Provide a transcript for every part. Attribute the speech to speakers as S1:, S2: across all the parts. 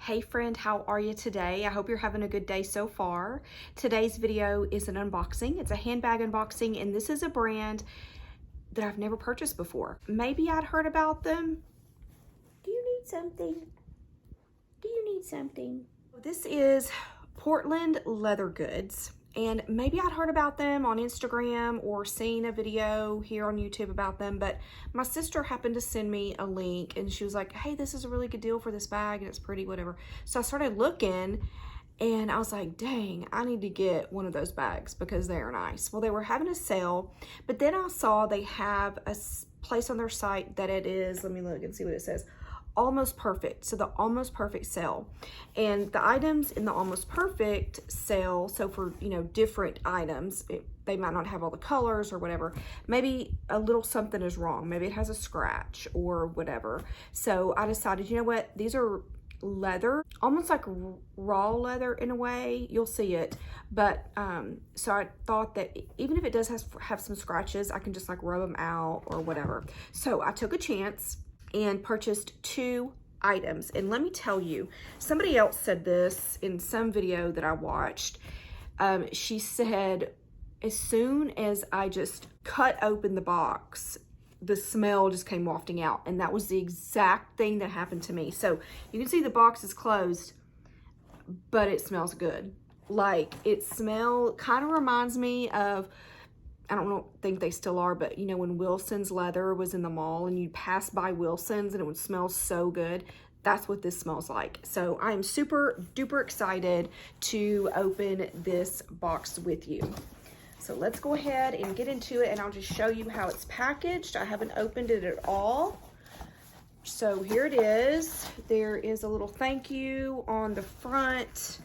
S1: Hey friend, how are you today? I hope you're having a good day so far. Today's video is an unboxing. It's a handbag unboxing, and this is a brand that I've never purchased before. Maybe I'd heard about them. Do you need something? Do you need something? This is Portland Leather Goods, and maybe I'd heard about them on Instagram or seen a video here on YouTube about them, but my sister happened to send me a link and she was like, hey, this is a really good deal for this bag and it's pretty, whatever. So I started looking and I was like, dang, I need to get one of those bags because they're nice. Well, they were having a sale, but then I saw they have a place on their site that it is, let me look and see what it says, almost perfect. So the almost perfect sale, and the items in the almost perfect sale, so for, you know, different items, they might not have all the colors or whatever, maybe a little something is wrong, maybe it has a scratch or whatever. So I decided, you know what, these are leather, almost like raw leather in a way, you'll see it, but so I thought that even if it does have some scratches, I can just like rub them out or whatever. So I took a chance and purchased 2 items. And let me tell you, somebody else said this in some video that I watched. She said, as soon as I just cut open the box, the smell just came wafting out. And that was the exact thing that happened to me. So you can see the box is closed, but it smells good. Like, it kind of reminds me of, I don't think they still are, but you know, when Wilson's Leather was in the mall and you'd pass by Wilson's and it would smell so good, that's what this smells like. So I'm super duper excited to open this box with you. So let's go ahead and get into it and I'll just show you how it's packaged. I haven't opened it at all. So here it is. There is a little thank you on the front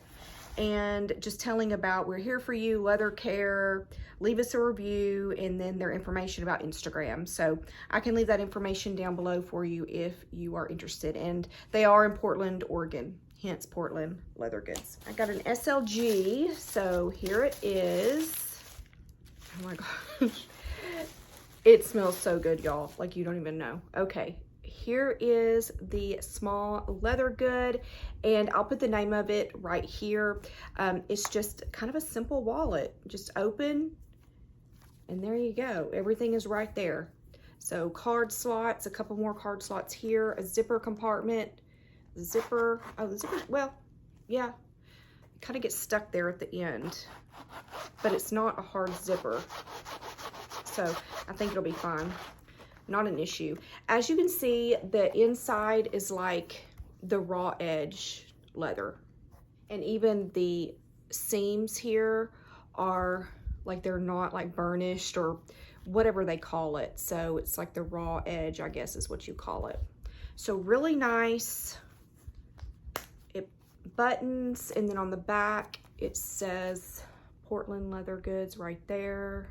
S1: and just telling about we're here for you, leather care, leave us a review, and then their information about Instagram. So I can leave that information down below for you if you are interested. And they are in Portland, Oregon, hence Portland Leather Goods. I got an SLG, so here it is. Oh my gosh. It smells so good, y'all, like you don't even know. Okay. Here is the small leather good, and I'll put the name of it right here. It's just kind of a simple wallet. Just open, and there you go. Everything is right there. So card slots, a couple more card slots here, a zipper compartment, zipper. Oh, the zipper, well, yeah, kind of gets stuck there at the end, but it's not a hard zipper. So I think it'll be fine. Not an issue. As you can see, the inside is like the raw edge leather, and even the seams here are like, they're not like burnished or whatever they call it. So it's like the raw edge, I guess is what you call it. So really nice. It buttons, and then on the back it says Portland Leather Goods right there.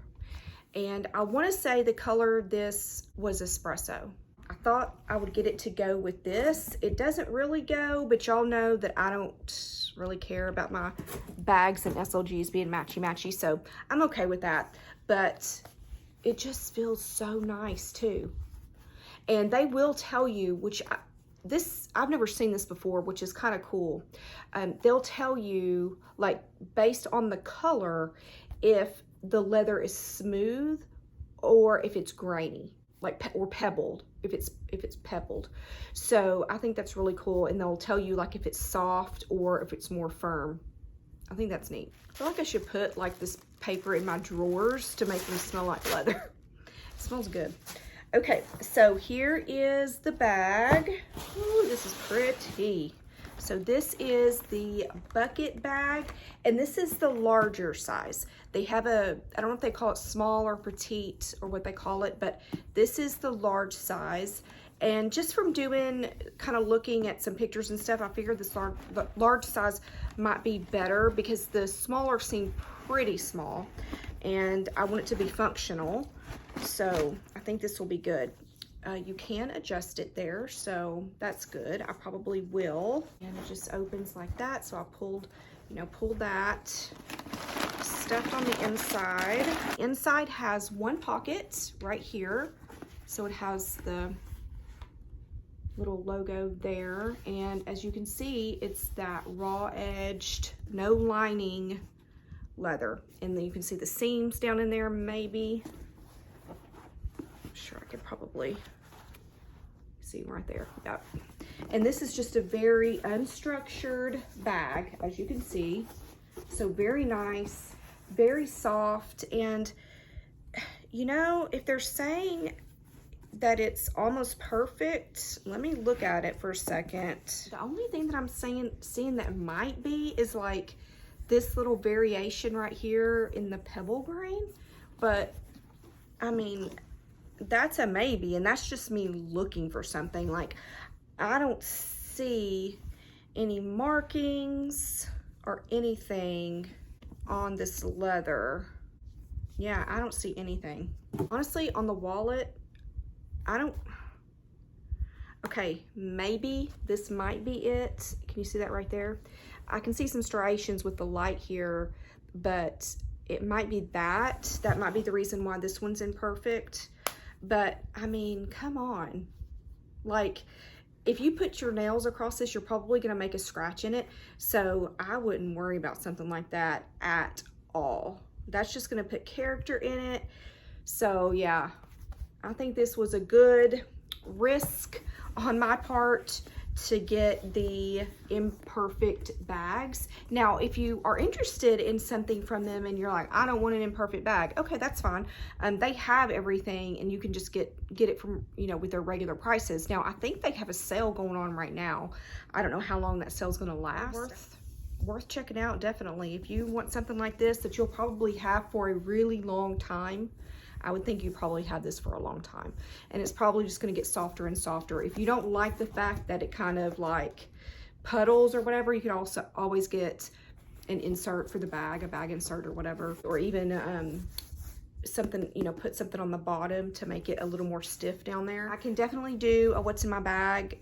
S1: And I want to say the color this was espresso. I thought I would get it to go with this. It doesn't really go, but y'all know that I don't really care about my bags and SLGs being matchy-matchy, so I'm okay with that. But it just feels so nice too. And they will tell you, which I've never seen this before, which is kind of cool. They'll tell you, like, based on the color, if the leather is smooth or if it's grainy, like or pebbled, if it's pebbled. So I think that's really cool, and they'll tell you like if it's soft or if it's more firm. I think that's neat. I feel like I should put like this paper in my drawers to make them smell like leather. It smells good. Okay, so here is the bag. Ooh, this is pretty. So this is the bucket bag, and this is the larger size. They have I don't know if they call it small or petite or what they call it, but this is the large size. And just from doing, kind of looking at some pictures and stuff, I figured the large size might be better because the smaller seem pretty small, and I want it to be functional. So I think this will be good. You can adjust it there, so that's good. I probably will. And it just opens like that. So I pulled that. Stuffed on the inside. Inside has one pocket right here. So it has the little logo there. And as you can see, it's that raw edged, no lining leather. And then you can see the seams down in there, maybe. I'm sure I could probably see right there. Yep. And this is just a very unstructured bag, as you can see. So very nice, very soft. And you know, if they're saying that it's almost perfect, let me look at it for a second. The only thing that I'm seeing that might be is like this little variation right here in the pebble grain. But I mean, that's a maybe, and that's just me looking for something. Like, I don't see any markings or anything on this leather. Yeah, I don't see anything. Honestly, on the wallet, I don't, okay, maybe this might be it. Can you see that right there? I can see some striations with the light here, but it might be that. That might be the reason why this one's imperfect. But I mean, come on. Like, if you put your nails across this, you're probably gonna make a scratch in it. So I wouldn't worry about something like that at all. That's just gonna put character in it. So yeah, I think this was a good risk on my part to get the imperfect bags. Now, if you are interested in something from them and you're like, I don't want an imperfect bag, okay, that's fine. They have everything, and you can just get it from, you know, with their regular prices. Now, I think they have a sale going on right now. I don't know how long that sale's gonna last. Worth checking out, definitely. If you want something like this that you'll probably have for a really long time, I would think you probably had this for a long time, and it's probably just going to get softer and softer. If you don't like the fact that it kind of like puddles or whatever, you can also always get an insert for the bag, a bag insert or whatever, or even something, you know, put something on the bottom to make it a little more stiff down there. I can definitely do a what's in my bag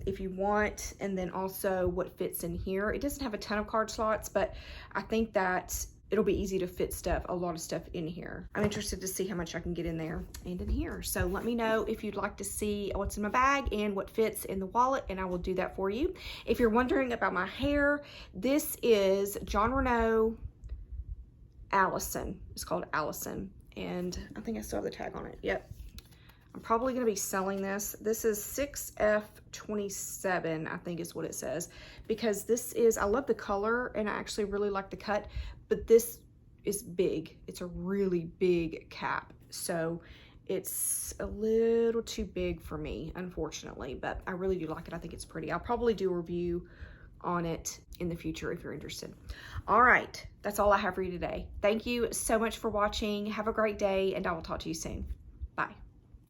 S1: if you want, and then also what fits in here. It doesn't have a ton of card slots, but I think that it'll be easy to fit a lot of stuff in here. I'm interested to see how much I can get in there and in here. So let me know if you'd like to see what's in my bag and what fits in the wallet, and I will do that for you. If you're wondering about my hair, this is Jon Renau Alison. It's called Alison, and I think I still have the tag on it. Yep. I'm probably gonna be selling this. This is 6F27, I think is what it says, because this is, I love the color and I actually really like the cut, but this is big. It's a really big cap. So it's a little too big for me, unfortunately, but I really do like it. I think it's pretty. I'll probably do a review on it in the future if you're interested. All right, that's all I have for you today. Thank you so much for watching. Have a great day, and I will talk to you soon. Bye.